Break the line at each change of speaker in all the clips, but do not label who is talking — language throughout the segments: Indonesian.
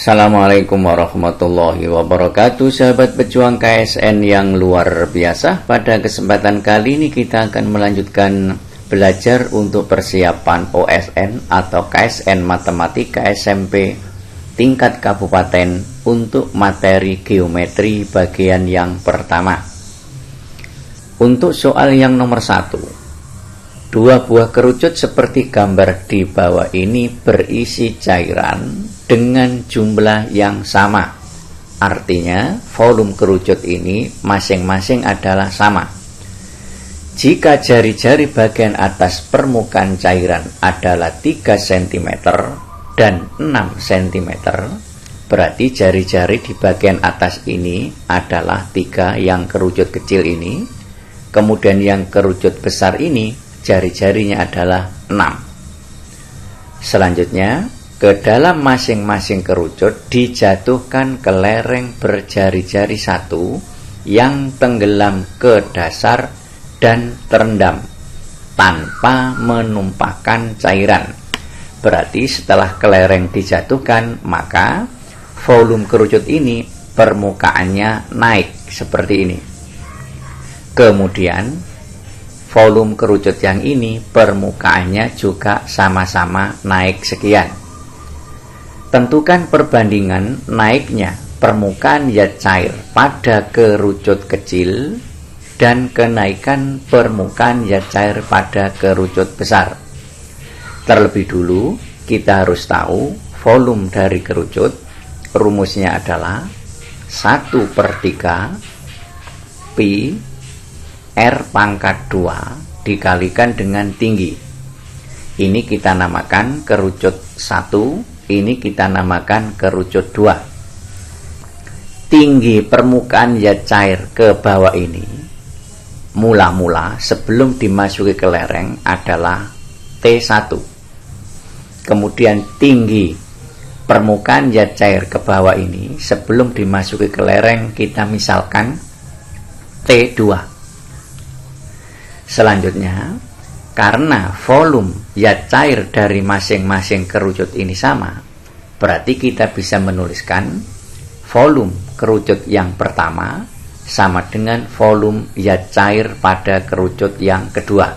Assalamualaikum warahmatullahi wabarakatuh, sahabat pejuang KSN yang luar biasa. Pada kesempatan kali ini kita akan melanjutkan belajar untuk persiapan OSN atau KSN Matematika SMP tingkat kabupaten untuk materi geometri bagian yang pertama. Untuk soal yang nomor 1, dua buah kerucut seperti gambar di bawah ini berisi cairan dengan jumlah yang sama. Artinya volume kerucut ini masing-masing adalah sama. Jika jari-jari bagian atas permukaan cairan adalah 3 cm dan 6 cm, berarti jari-jari di bagian atas ini adalah 3 yang kerucut kecil ini, kemudian yang kerucut besar ini jari-jarinya adalah 6. Selanjutnya, ke dalam masing-masing kerucut dijatuhkan kelereng berjari-jari 1 yang tenggelam ke dasar dan terendam tanpa menumpahkan cairan. Berarti setelah kelereng dijatuhkan, maka volume kerucut ini permukaannya naik seperti ini. Kemudian volume kerucut yang ini permukaannya juga sama-sama naik sekian. Tentukan perbandingan naiknya permukaan zat cair pada kerucut kecil dan kenaikan permukaan zat cair pada kerucut besar. Terlebih dulu kita harus tahu volume dari kerucut. Rumusnya adalah 1/3 pi R pangkat 2 dikalikan dengan tinggi. Ini kita namakan kerucut 1, ini kita namakan kerucut 2. Tinggi permukaan zat cair ke bawah ini mula-mula sebelum dimasuki ke lereng adalah T1. Kemudian tinggi permukaan zat cair ke bawah ini sebelum dimasuki ke lereng kita misalkan T2. Selanjutnya, karena volume zat cair dari masing-masing kerucut ini sama, berarti kita bisa menuliskan volume kerucut yang pertama sama dengan volume zat cair pada kerucut yang kedua.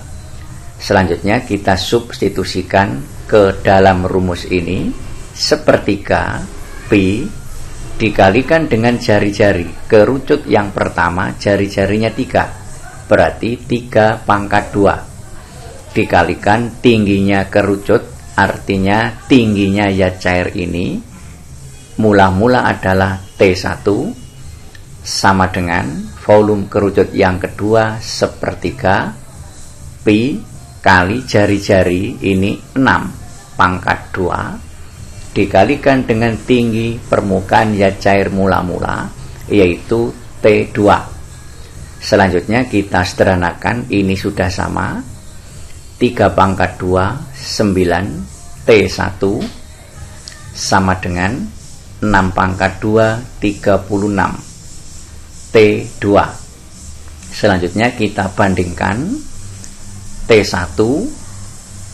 Selanjutnya kita substitusikan ke dalam rumus ini, 1/3 pi dikalikan dengan jari-jari kerucut yang pertama, jari-jarinya 3. Berarti 3/2 dikalikan tingginya kerucut, artinya tingginya zat cair ini mula-mula adalah T1 sama dengan volume kerucut yang kedua 1/3 pi kali jari-jari ini 6/2 dikalikan dengan tinggi permukaan zat cair mula-mula yaitu T2. Selanjutnya kita sederhanakan, ini sudah sama, 3/2 9 T1 sama dengan 6/2 36 T2. Selanjutnya kita bandingkan T1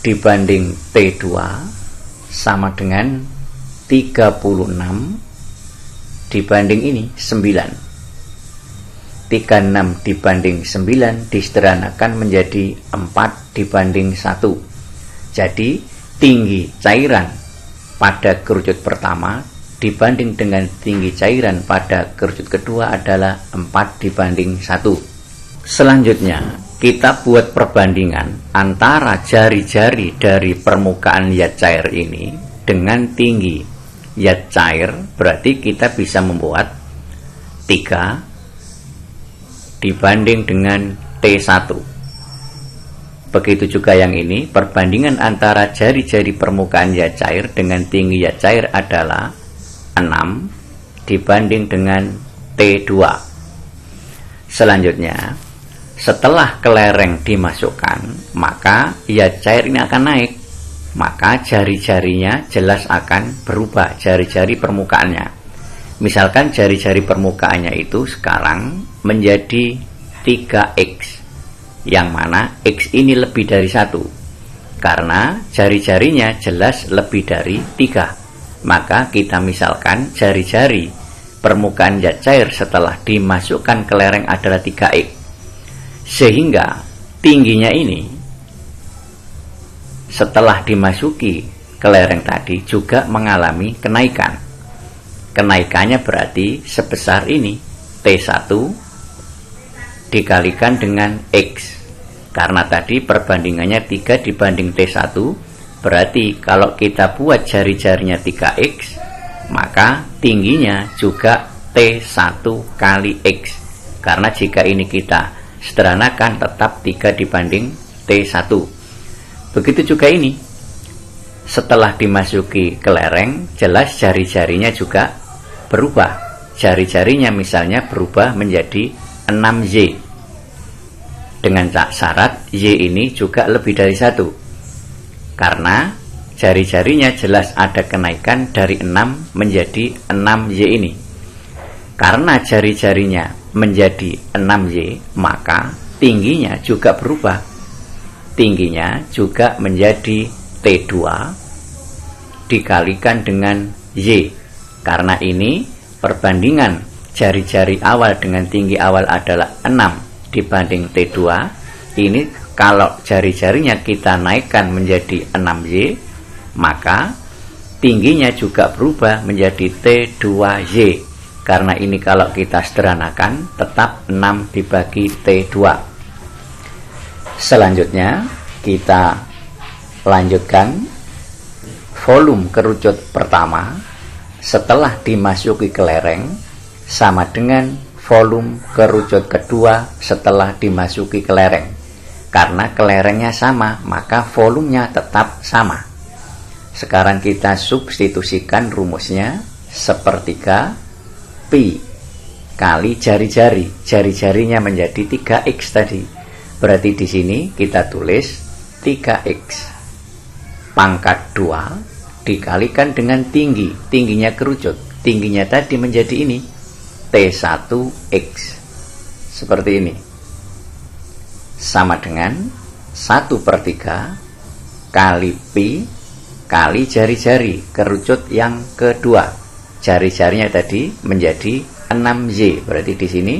dibanding T2 sama dengan 36 dibanding ini 9. 36 dibanding 9 disederhanakan menjadi 4 dibanding 1. Jadi tinggi cairan pada kerucut pertama dibanding dengan tinggi cairan pada kerucut kedua adalah 4 dibanding 1. Selanjutnya kita buat perbandingan antara jari-jari dari permukaan zat cair ini dengan tinggi zat cair. Berarti kita bisa membuat 3 dibanding dengan T1. Begitu juga yang ini, perbandingan antara jari-jari permukaan zat cair dengan tinggi zat cair adalah 6 dibanding dengan T2. Selanjutnya, setelah kelereng dimasukkan, maka zat cair ini akan naik. Maka jari-jarinya jelas akan berubah, jari-jari permukaannya. Misalkan jari-jari permukaannya itu sekarang menjadi 3x, yang mana x ini lebih dari 1 karena jari-jarinya jelas lebih dari 3. maka kita misalkan jari-jari permukaan zat cair setelah dimasukkan ke lereng adalah 3x, sehingga tingginya ini setelah dimasuki ke lereng tadi juga mengalami kenaikan. Kenaikannya berarti sebesar ini, T1 dikalikan dengan X. Karena tadi perbandingannya 3 dibanding T1, berarti kalau kita buat jari-jarinya 3X, maka tingginya juga T1 kali X. Karena jika ini kita sederhanakan tetap 3 dibanding T1. Begitu juga ini. Setelah dimasuki ke lereng, jelas jari-jarinya juga berubah. Jari-jarinya misalnya berubah menjadi 6Y. Dengan syarat Y ini juga lebih dari 1. Karena jari-jarinya jelas ada kenaikan dari 6 menjadi 6Y ini. Karena jari-jarinya menjadi 6Y, maka tingginya juga berubah. Tingginya juga menjadi T2 dikalikan dengan Y. Karena ini perbandingan jari-jari awal dengan tinggi awal adalah 6 dibanding T2. Ini kalau jari-jarinya kita naikkan menjadi 6Y, maka tingginya juga berubah menjadi T2Y. Karena ini kalau kita sederhanakan tetap 6 dibagi T2. Selanjutnya kita lanjutkan volume kerucut pertama setelah dimasuki ke lereng sama dengan volume kerucut kedua setelah dimasuki ke lereng. Karena ke lerengnya sama, maka volumenya tetap sama. Sekarang kita substitusikan rumusnya, sepertiga pi kali jari-jari. Jari-jarinya menjadi 3x tadi. Berarti di sini kita tulis 3x pangkat 2 dikalikan dengan tinggi. Tingginya kerucut. Tingginya tadi menjadi ini, T1x. Seperti ini. Sama dengan 1/3 kali pi kali jari-jari kerucut yang kedua. Jari-jarinya tadi menjadi 6Y. Berarti di sini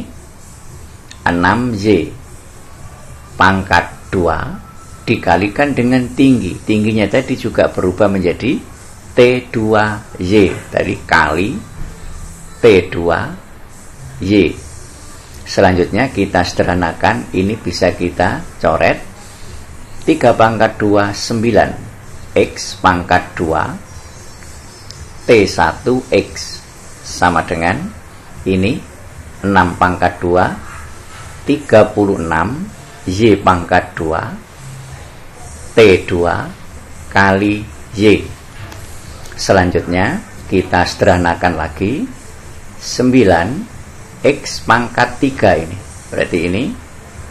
6Y pangkat 2 dikalikan dengan tinggi. Tingginya tadi juga berubah menjadi T2Y. Tadi kali T2Y. Selanjutnya kita sederhanakan. Ini bisa kita coret. 3/2 9. X pangkat 2 T1X sama dengan ini 6/2 36 Y pangkat 2 T2 kali Y. Selanjutnya kita sederhanakan lagi. 9 X pangkat 3 ini. Berarti ini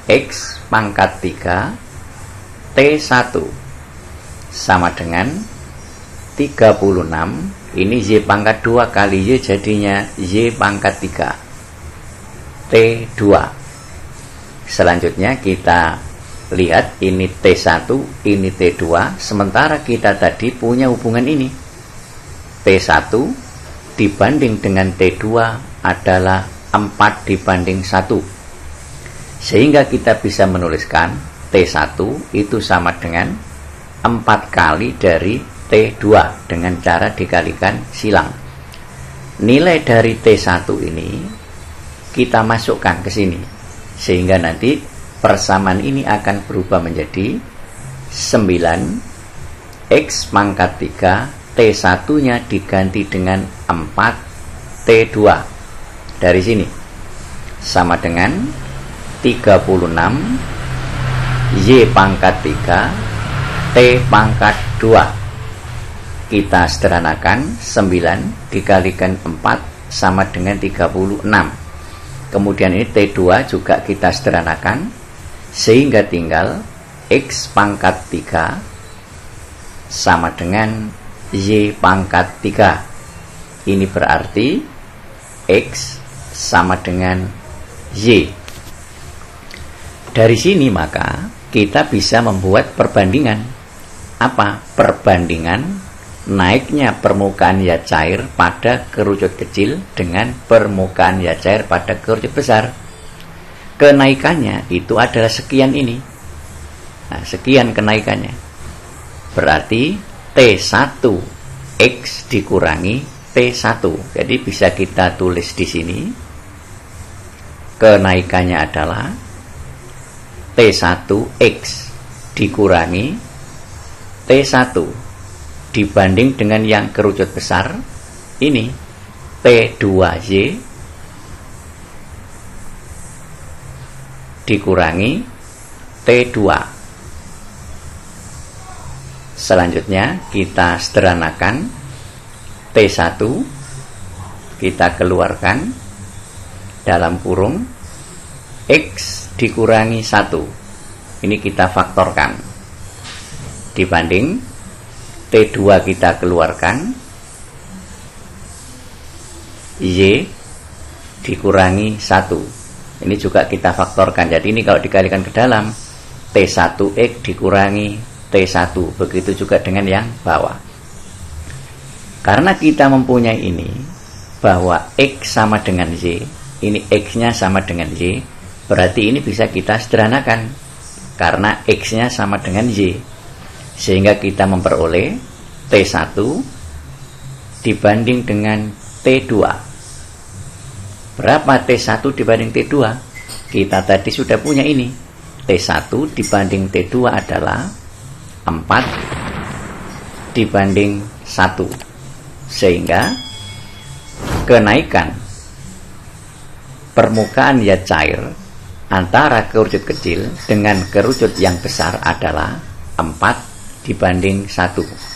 X pangkat 3 T1 sama dengan 36. Ini Y pangkat 2 kali Y jadinya Y pangkat 3 T2. Selanjutnya kita lihat ini T1, ini T2. Sementara kita tadi punya hubungan ini. T1 dibanding dengan T2 adalah 4 dibanding 1. Sehingga kita bisa menuliskan T1 itu sama dengan 4 kali dari T2 dengan cara dikalikan silang. Nilai dari T1 ini kita masukkan ke sini. Sehingga nanti persamaan ini akan berubah menjadi 9 X pangkat 3 T1-nya diganti dengan 4 T2. Dari sini sama dengan 36 Y pangkat 3 T pangkat 2. Kita sederhanakan. 9 dikalikan 4 sama dengan 36. Kemudian ini T2 juga kita sederhanakan. Sehingga tinggal X pangkat 3 sama dengan Y pangkat 3. Ini berarti X sama dengan Y. Dari sini maka kita bisa membuat perbandingan. Apa? Perbandingan naiknya permukaan zat cair pada kerucut kecil dengan permukaan zat cair pada kerucut besar. Kenaikannya itu adalah sekian ini. Nah, sekian kenaikannya. Berarti T1X dikurangi T1. Jadi bisa kita tulis di sini. Kenaikannya adalah T1X dikurangi T1 dibanding dengan yang kerucut besar ini T2Y dikurangi T2. Selanjutnya kita sederhanakan. T1 kita keluarkan dalam kurung X dikurangi 1. Ini kita faktorkan. Dibanding T2 kita keluarkan, Y dikurangi 1. Ini juga kita faktorkan. Jadi ini kalau dikalikan ke dalam, T1X dikurangi T1. Begitu juga dengan yang bawah. Karena kita mempunyai ini, bahwa X sama dengan Y, ini X-nya sama dengan Y, berarti ini bisa kita sederhanakan. Karena X-nya sama dengan Y. Sehingga kita memperoleh T1 dibanding dengan T2. Berapa T1 dibanding T2? Kita tadi sudah punya ini. T1 dibanding T2 adalah 4 dibanding 1. Sehingga kenaikan permukaan zat cair antara kerucut kecil dengan kerucut yang besar adalah 4 dibanding 1.